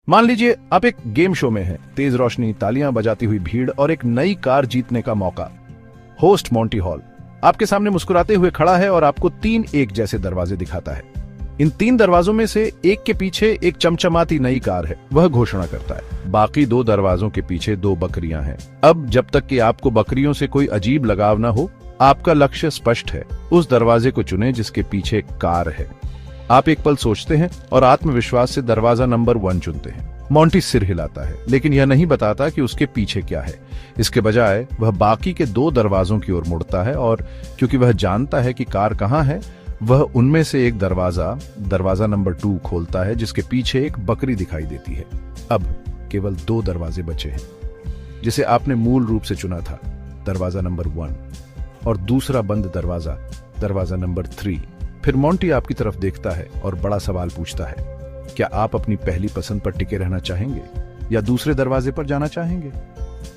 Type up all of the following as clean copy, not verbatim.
मान लीजिए आप एक गेम शो में हैं, तेज रोशनी, तालियां बजाती हुई भीड़ और एक नई कार जीतने का मौका। होस्ट मॉन्टी हॉल आपके सामने मुस्कुराते हुए खड़ा है और आपको 3 एक जैसे दरवाजे दिखाता है। इन 3 दरवाजों में से एक के पीछे एक चमचमाती नई कार है। वह घोषणा करता है, बाकी 2 दरवाजों के पीछे 2 बकरियां हैं। अब जब तक कि आपको बकरियों से कोई अजीब लगाव न हो, आपका लक्ष्य स्पष्ट है। उस दरवाजे को चुनें जिसके पीछे कार है। आप एक पल सोचते हैं और आत्मविश्वास से दरवाजा नंबर 1 चुनते हैं। मॉन्टी सिर हिलाता है, लेकिन यह नहीं बताता कि उसके पीछे क्या है। इसके बजाय वह बाकी के 2 दरवाजों की ओर मुड़ता है और क्योंकि वह जानता है कि कार कहां है, वह उनमें से एक दरवाजा नंबर 2 खोलता है जिसके पीछे एक बकरी दिखाई देती है। अब केवल 2 दरवाजे बचे हैं, जिसे आपने मूल रूप से चुना था, दरवाजा नंबर 1 और दूसरा बंद दरवाजा नंबर 3। फिर मॉन्टी आपकी तरफ देखता है और बड़ा सवाल पूछता है, क्या आप अपनी पहली पसंद पर टिके रहना चाहेंगे या दूसरे दरवाजे पर जाना चाहेंगे?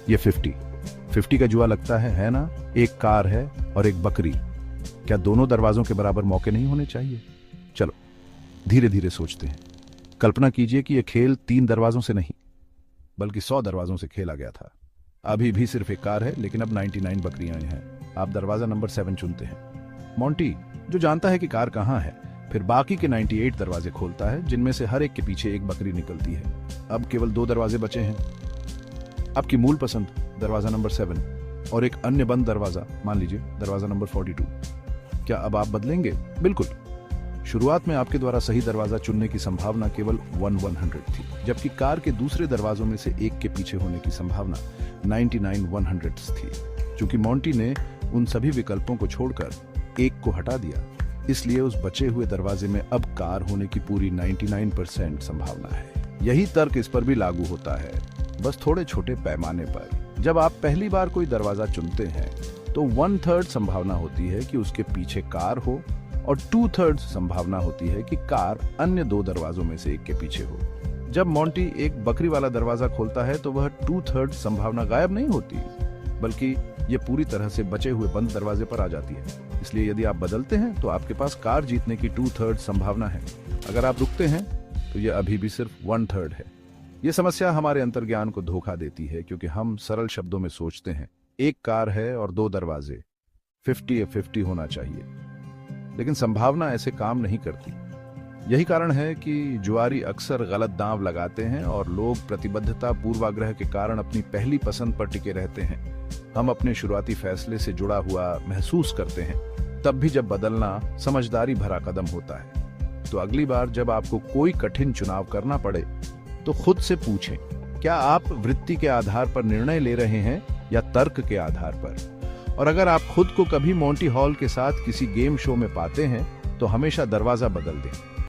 ये 50 का जुआ लगता है ना? एक कार है और एक बकरी। क्या दोनों दरवाजों के बराबर मौके नहीं होने चाहिए? चलो धीरे धीरे सोचते हैं। कल्पना कीजिए कि यह खेल 3 दरवाजों से नहीं बल्कि 100 दरवाजों से खेला गया था। अभी भी सिर्फ एक कार है, लेकिन अब 99 बकरियां हैं। आप दरवाजा नंबर 7 चुनते हैं। मॉन्टी, जो जानता है कि कार कहां है, फिर बाकी के 98 दरवाजे खोलता है, जिनमें से हर एक के पीछे एक बकरी निकलती है। अब केवल 2 दरवाजे बचे हैं। आपकी मूल पसंद दरवाजा नंबर 7 और एक अन्य बंद दरवाजा, मान लीजिए दरवाजा नंबर 42। क्या अब आप बदलेंगे? बिल्कुल। शुरुआत में आपके द्वारा सही दरवाजा चुनने की संभावना केवल 1/100 थी, जबकि कार के दूसरे दरवाजों में से एक के पीछे होने की संभावना 99/100 थी। चूंकि मॉन्टी ने उन सभी विकल्पों को छोड़कर एक को हटा दिया, इसलिए उस बचे हुए दरवाजे में अब कार होने की पूरी 99% संभावना है। यही तर्क इस पर भी लागू होता है, बस थोड़े छोटे पैमाने पर। जब आप पहली बार कोई दरवाजा चुनते हैं तो 1/3 संभावना होती है कि उसके पीछे कार हो और 2/3 संभावना होती है कि कार अन्य 2 दरवाजों में से एक के पीछे हो। जब मॉन्टी एक बकरी वाला दरवाजा खोलता है तो वह 2/3 संभावना गायब नहीं होती, बल्कि यह पूरी तरह से बचे हुए बंद दरवाजे पर आ जाती है। इसलिए यदि आप बदलते हैं तो आपके पास कार जीतने की 2/3 संभावना है। अगर आप रुकते हैं तो यह अभी भी सिर्फ 1/3 है। यह समस्या हमारे अंतर्ज्ञान को धोखा देती है, क्योंकि हम सरल शब्दों में सोचते हैं, एक कार है और 2 दरवाजे, 50-50 होना चाहिए। लेकिन संभावना ऐसे काम नहीं करती। यही कारण है कि जुआरी अक्सर गलत दांव लगाते हैं और लोग प्रतिबद्धता पूर्वाग्रह के कारण अपनी पहली पसंद पर टिके रहते हैं। हम अपने शुरुआती फैसले से जुड़ा हुआ महसूस करते हैं, तब भी जब बदलना समझदारी भरा कदम होता है। तो अगली बार जब आपको कोई कठिन चुनाव करना पड़े तो खुद से पूछें, क्या आप वृत्ति के आधार पर निर्णय ले रहे हैं या तर्क के आधार पर? और अगर आप खुद को कभी मॉन्टी हॉल के साथ किसी गेम शो में पाते हैं तो हमेशा दरवाजा बदल दें।